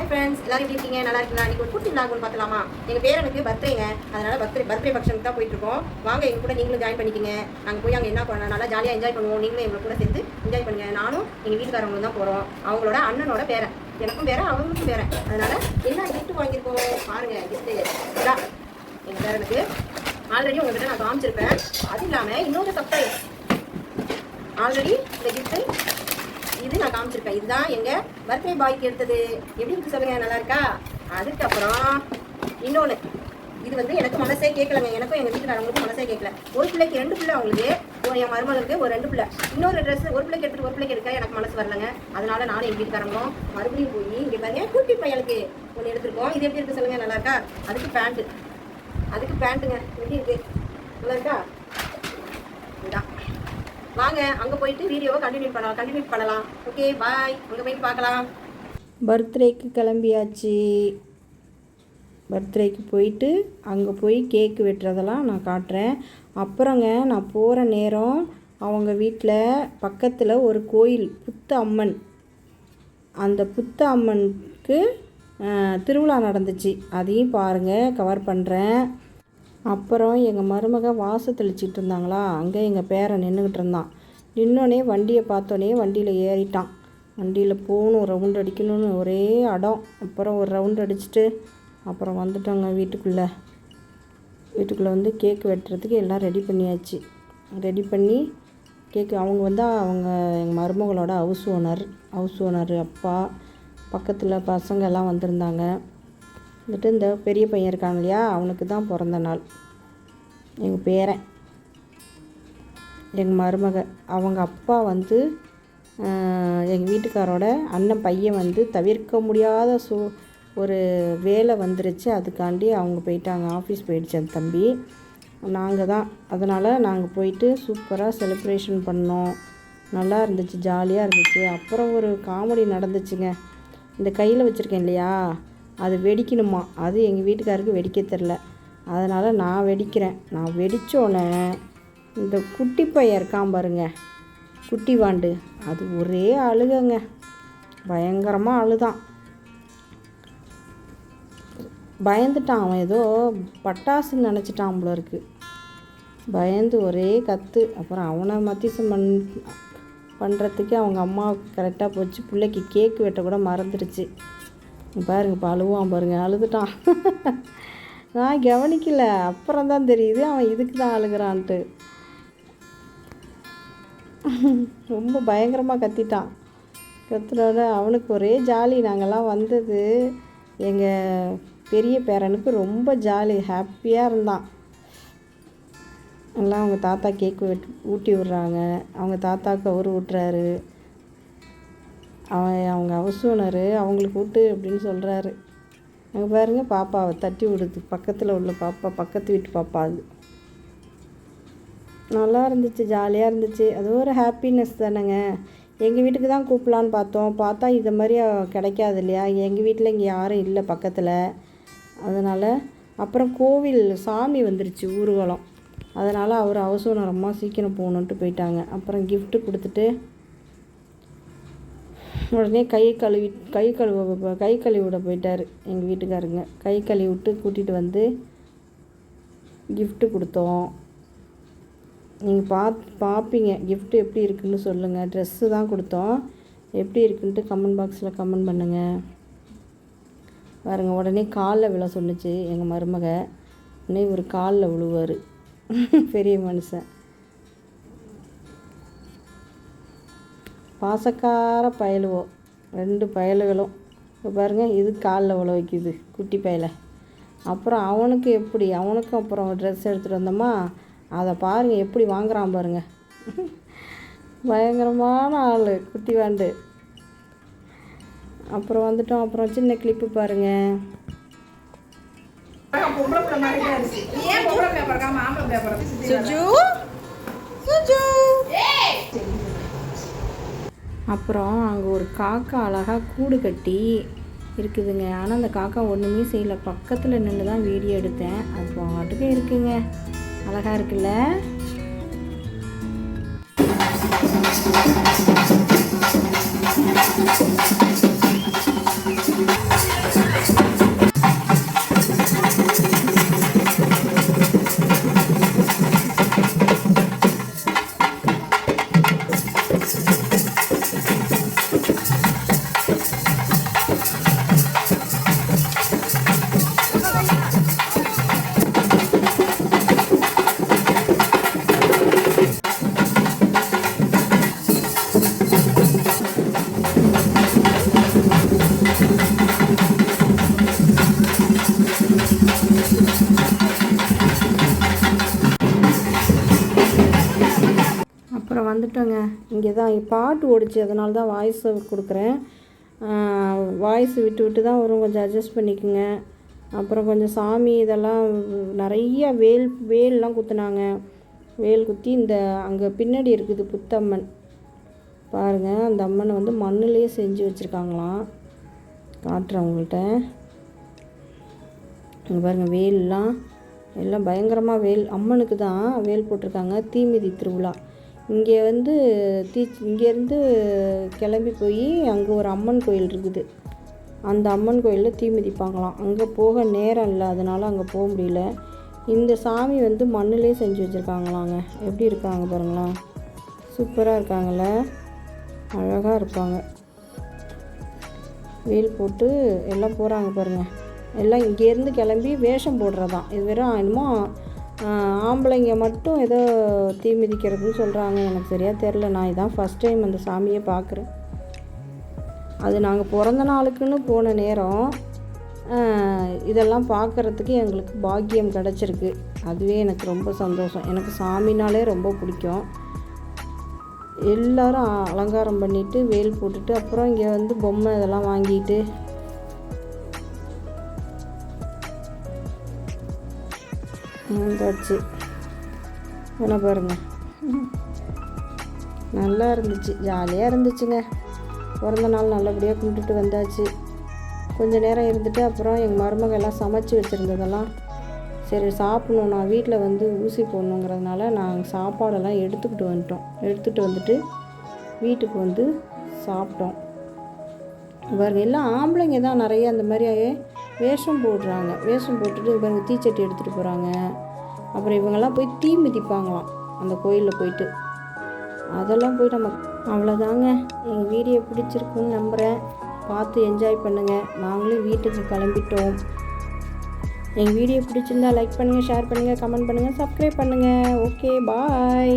Hi friends, எல்லாரும் எப்படி இருக்கீங்க? நல்லா இருக்கீங்களா? இன்னைக்கு ஒரு குட்டி vlog ஒன்று பார்க்கலாமா? எங்கள் பேரனுக்கு பர்த்டேங்க, அதனால் பர்த்டே ஃபங்க்ஷனுக்கு தான் போயிட்டுருக்கோம். வாங்க எங்கள் கூட நீங்களும் ஜாயின் பண்ணிக்கிங்க. நாங்கள் போய் அங்கே என்ன பண்ணலாம், நல்லா ஜாலியாக என்ஜாய் பண்ணுவோம். நீங்களும் எங்களை கூட சேர்த்து என்ஜாய் பண்ணுங்க. நானும் எங்கள் வீட்டுக்காரவங்களும் தான் போகிறோம். அவங்களோட அண்ணனோட பேரன், எனக்கும் பேரன் அவங்களுக்கும் பேரன். அதனால் என்ன கிஃப்ட் வாங்கியிருக்கோம் பாருங்கள். கிஃப்ட்டு இதான் எங்கள் பேரனுக்கு ஆல்ரெடி உங்கள்கிட்ட நான் காமிச்சிருப்பேன். அது இல்லாமல் இன்னொரு சர்ப்ரைஸ் ஆல்ரெடி இந்த கிஃப்ட்டு இது நான் காமிச்சிருக்கேன். இதுதான் எங்கள் பர்த்டே பாய்க்கு எடுத்தது. எப்படி இருக்கு சொல்லுங்கள், நல்லா இருக்கா? அதுக்கப்புறம் இன்னொன்று, இது வந்து எனக்கு மனசே கேட்கலங்க. எனக்கும் எங்கள் வீட்டுக்காரவங்களுக்கும் மனசே கேட்கல. ஒரு பிள்ளைக்கு 2 பிள்ளை, அவங்களுக்கு என் மருமகளுக்கு ஒரு 2 பிள்ளை. இன்னொரு ட்ரெஸ் ஒரு பிள்ளைக்கு எடுத்துட்டு ஒரு பிள்ளைக்கு எடுக்க எனக்கு மனசு வரலங்க. அதனால நானும் எங்கள் வீட்டுக்காரங்களும் மறுபடியும் போய் இங்கே பாருங்க குட்டி பையனுக்கு ஒன்று எடுத்துருக்கோம். இது எப்படி இருக்குது சொல்லுங்கள், நல்லா இருக்கா? அதுக்கு பேண்ட்டுங்க எப்படி இருக்குது, நல்லா இருக்கா? இதுதான். வாங்க அங்கே போயிட்டு வீடியோவை கண்டினியூ பண்ணலாம். ஓகே பாய், அங்கே போயிட்டு பார்க்கலாம். பர்த்டேக்கு கிளம்பியாச்சு. பர்த்டேக்கு போயிட்டு அங்கே போய் கேக்கு வெட்டுறதெல்லாம் நான் காட்டுறேன். அப்புறங்க நான் போகிற நேரம் அவங்க வீட்டில் பக்கத்தில் ஒரு கோயில் புத்த அம்மன், அந்த புத்த அம்மனுக்கு திருவிழா நடந்துச்சு. அதையும் பாருங்கள், கவர் பண்ணுறேன். அப்புறம் எங்கள் மருமக வாசல் தெளிச்சிட்டு இருந்தாங்களா, அங்கே எங்கள் பேரன் நின்றுக்கிட்டு இருந்தான். நின்னோடனே வண்டியை பார்த்தோன்னே வண்டியில் ஏறிட்டான். வண்டியில் போகணும், ரவுண்ட் அடிக்கணும்னு ஒரே அடம். அப்புறம் ஒரு ரவுண்ட் அடிச்சுட்டு அப்புறம் வந்துட்டோங்க வீட்டுக்குள்ளே வந்து கேக்கு வெட்டுறதுக்கு எல்லாம் ரெடி பண்ணியாச்சு. ரெடி பண்ணி கேக்கு அவங்க எங்கள் மருமகளோட ஹவுஸ் ஓனர் அப்பா, பக்கத்தில் பசங்க எல்லாம் வந்திருந்தாங்க. வந்துட்டு இந்த பெரிய பையன் இருக்கான் இல்லையா, அவனுக்கு தான் பிறந்த நாள். எங்கள் பேரன், எங்கள் மருமக, அவங்க அப்பா வந்து எங்கள் வீட்டுக்காரோட அண்ணன் பையன் வந்து தவிர்க்க முடியாத ஒரு வேலை வந்துருச்சு. அதுக்காண்டி அவங்க போயிட்டாங்க, ஆஃபீஸ் போயிடுச்சு அந்த தம்பி. நாங்கள் தான், அதனால் நாங்கள் போயிட்டு சூப்பராக செலிப்ரேஷன் பண்ணோம். நல்லா இருந்துச்சு, ஜாலியாக இருந்துச்சு. அப்புறம் ஒரு காமெடி நடந்துச்சுங்க. இந்த கையில் வச்சுருக்கேன் இல்லையா, அது வெடிக்கணுமா. அது எங்கள் வீட்டுக்காருக்கு வெடிக்க தெரில, அதனால் நான் வெடிக்கிறேன். நான் வெடித்தோடனே இந்த குட்டி பையன் இருக்கான் பாருங்க, குட்டி வாண்டு, அது ஒரே அழுகங்க, பயங்கரமாக அழுதான். பயந்துட்டான், அவன் ஏதோ பட்டாசுன்னு நினச்சிட்டான் போல இருக்கு. பயந்து ஒரே கத்து. அப்புறம் அவனை மத்தியசம் பண்ணுறதுக்கு அவங்க அம்மாவுக்கு கரெக்டாக போச்சு. பிள்ளைக்கு கேக்கு வெட்ட கூட மறந்துடுச்சு. பாருங்க, இப்போ அழுவான் பாருங்க, அழுதுட்டான். நான் கவனிக்கல, அப்புறம் தான் தெரியுது அவன் இதுக்கு தான் அழுகிறான்ட்டு. ரொம்ப பயங்கரமாக கத்திட்டான். கத்துனோட அவனுக்கு ஒரே ஜாலி. நாங்கள்லாம் வந்தது எங்கள் பெரிய பேரனுக்கு ரொம்ப ஜாலி, ஹாப்பியாக இருந்தான். எல்லாம் அவங்க தாத்தா கேக்கு ஊட்டி விட்றாங்க. அவங்க தாத்தாவுக்கு அவர் ஊட்டுறாரு. அவங்க ஹவுஸ் ஓனரு அவங்களுக்கு விட்டு அப்படின்னு சொல்கிறாரு. அங்கே பாருங்கள், பாப்பாவை தட்டி விடுது, பக்கத்தில் உள்ள பாப்பா, பக்கத்து வீட்டு பாப்பா. அது நல்லா இருந்துச்சு, ஜாலியாக இருந்துச்சு. அது ஒரு ஹாப்பினஸ் தானேங்க. எங்கள் வீட்டுக்கு தான் கூப்பிடலான்னு பார்த்தா இதை மாதிரி கிடைக்காது இல்லையா. எங்கள் வீட்டில் இங்கே யாரும் இல்லை பக்கத்தில். அதனால் அப்புறம் கோவில் சாமி வந்துருச்சு, ஊர்வலம். அதனால் அவர் ஹவுஸ் ஓனர் அம்மா சீக்கிரம் போகணுன்ட்டு போயிட்டாங்க. அப்புறம் கிஃப்ட்டு கொடுத்துட்டு உடனே கை கழுவி விட போயிட்டார் எங்கள் வீட்டுக்காரங்க. கை கழுவி விட்டு கூட்டிகிட்டு வந்து கிஃப்ட்டு கொடுத்தோம். நீங்கள் பார்ப்பீங்க கிஃப்ட்டு எப்படி இருக்குன்னு சொல்லுங்கள். ட்ரெஸ்ஸு தான் கொடுத்தோம், எப்படி இருக்குன்ட்டு கமெண்ட் பாக்ஸில் கமெண்ட் பண்ணுங்கள். பாருங்கள், உடனே காலில் விழ சொன்னிச்சு எங்கள் மருமக. உடனே ஒரு காலில் விழுவார் பெரிய மனுஷன். பாசக்கார பயலுவோ 2 பயலுகளும். இப்போ பாருங்கள், இது காலில் விழ வைக்குது குட்டி பயலை. அப்புறம் அவனுக்கும் அப்புறம் ட்ரெஸ் எடுத்துகிட்டு வந்தோமா, அதை பாருங்கள் எப்படி வாங்குறான் பாருங்கள். பயங்கரமான ஆள் குட்டி வாண்டு. அப்புறம் வந்துட்டோம். அப்புறம் சின்ன கிளிப்பு பாருங்கள். அப்புறம் அங்கே ஒரு காக்கா அழகாக கூடு கட்டி இருக்குதுங்க. ஆனால் அந்த காக்கா ஒன்றுமே செய்யலை, பக்கத்தில் நின்று தான் வீடியோ எடுத்தேன். அது பாட்டுக்கு இருக்குங்க, அழகாக இருக்குல்ல. வந்துட்டோங்க. இங்கே தான் பாட்டு ஓடிச்சு, அதனால தான் வாய்ஸ் கொடுக்குறேன். வாய்ஸ் விட்டு விட்டு தான் வரும், கொஞ்சம் அட்ஜஸ்ட் பண்ணிக்கோங்க. அப்புறம் கொஞ்சம் சாமி இதெல்லாம் நிறைய வேல்லாம் குத்துனாங்க. வேல் குத்தி இந்த அங்கே பின்னாடி இருக்குது புத்தம்மன் பாருங்கள். அந்த அம்மனை வந்து மண்ணிலேயே செஞ்சு வச்சுருக்காங்களாம். காட்டுறேன் உங்கள்கிட்ட. இங்கே பாருங்கள், வேல்லாம் எல்லாம் பயங்கரமாக அம்மனுக்கு தான் வேல் போட்டிருக்காங்க. தீமிதி திருவிழா இங்கே வந்து இங்கேருந்து கிளம்பி போய் அங்கே ஒரு அம்மன் கோயில் இருக்குது. அந்த அம்மன் கோயிலில் தீ மிதிப்பாங்களாம். அங்கே போக நேரம் இல்லை, அதனால் அங்கே போக முடியல. இந்த சாமி வந்து மண்ணிலே செஞ்சு வச்சுருக்காங்களாங்க. எப்படி இருக்காங்க பாருங்களா, சூப்பராக இருக்காங்கள்ல, அழகாக இருப்பாங்க. வேல் போட்டு எல்லாம் போகிறாங்க பாருங்கள். எல்லாம் இங்கேருந்து கிளம்பி வேஷம் போடுறதான் இது. வெறும் என்னமோ ஆம்பளைங்க மட்டும் ஏதோ தீ மிதிக்கிறதுன்னு சொல்கிறாங்க. எனக்கு சரியாக தெரில. நான் இதான் ஃபஸ்ட் டைம் அந்த சாமியை பார்க்குறேன். அது நாங்கள் பிறந்த நாளுக்குன்னு போன நேரம் இதெல்லாம் பார்க்குறதுக்கு எங்களுக்கு பாக்கியம் கிடச்சிருக்கு. அதுவே எனக்கு ரொம்ப சந்தோஷம். எனக்கு சாமினாலே ரொம்ப பிடிக்கும். எல்லோரும் அலங்காரம் பண்ணிவிட்டு வேல் போட்டுட்டு அப்புறம் இங்கே வந்து பொம்மை இதெல்லாம் வாங்கிட்டு வந்தாச்சு. என்ன பாருங்கள், நல்லா இருந்துச்சு, ஜாலியாக இருந்துச்சுங்க. பிறந்த நாள் நல்லபடியாக கும்பிட்டுட்டு வந்தாச்சு. கொஞ்சம் நேரம் இருந்துட்டு அப்புறம் எங்கள் மருமகள் எல்லாம் சமைச்சு வச்சுருந்ததெல்லாம் சரி சாப்பிட்ணும். நான் வீட்டில் வந்து ஊசி போடணுங்கிறதுனால நாங்கள் சாப்பாடெல்லாம் எடுத்துகிட்டு வந்துட்டு வீட்டுக்கு வந்து சாப்பிட்டோம். பாருங்க, எல்லாம் ஆம்பளைங்க தான் நிறைய அந்த மாதிரி வேஷம் போடுறாங்க. வேஷம் போட்டுட்டு பாருங்க தீச்சட்டி எடுத்துகிட்டு போகிறாங்க. அப்புறம் இவங்கெல்லாம் போய் தீ மிதிப்பாங்களாம் அந்த கோயிலில் போயிட்டு. அதெல்லாம் போய் நம்ம அவ்வளோதாங்க. எங்கள் வீடியோ பிடிச்சிருக்குன்னு நம்புகிறேன். பார்த்து என்ஜாய் பண்ணுங்கள். நாங்களும் வீட்டுக்கு கிளம்பிட்டோம். எங்கள் வீடியோ பிடிச்சிருந்தா லைக் பண்ணுங்கள், ஷேர் பண்ணுங்கள், கமெண்ட் பண்ணுங்கள், சப்ஸ்கிரைப் பண்ணுங்கள். ஓகே, பாய்.